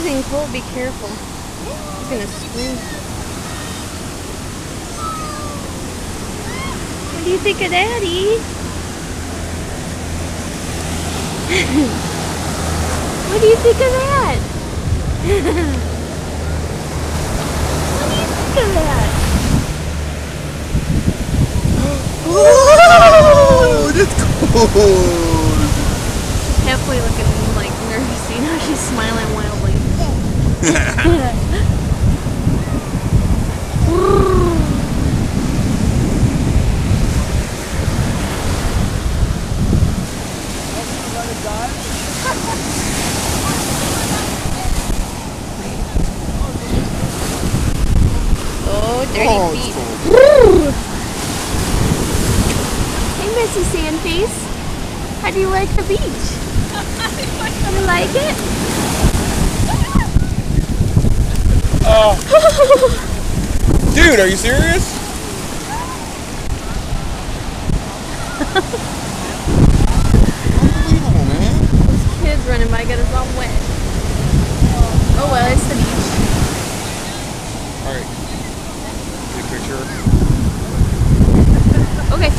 freezing cold. Be careful. He's gonna scream. What do you think of Daddy? What do you think of that? What do you think of that? Oh, that's cold. She's halfway looking like nervous. You know, she's smiling wildly. Oh, dirty feet. Hey, Missy Sandface. How do you like the beach? You like it? Oh. Dude, are you serious? Unbelievable, man. Those kids running by got us all wet. Oh well, it's the beach. Alright. Get a picture. Okay.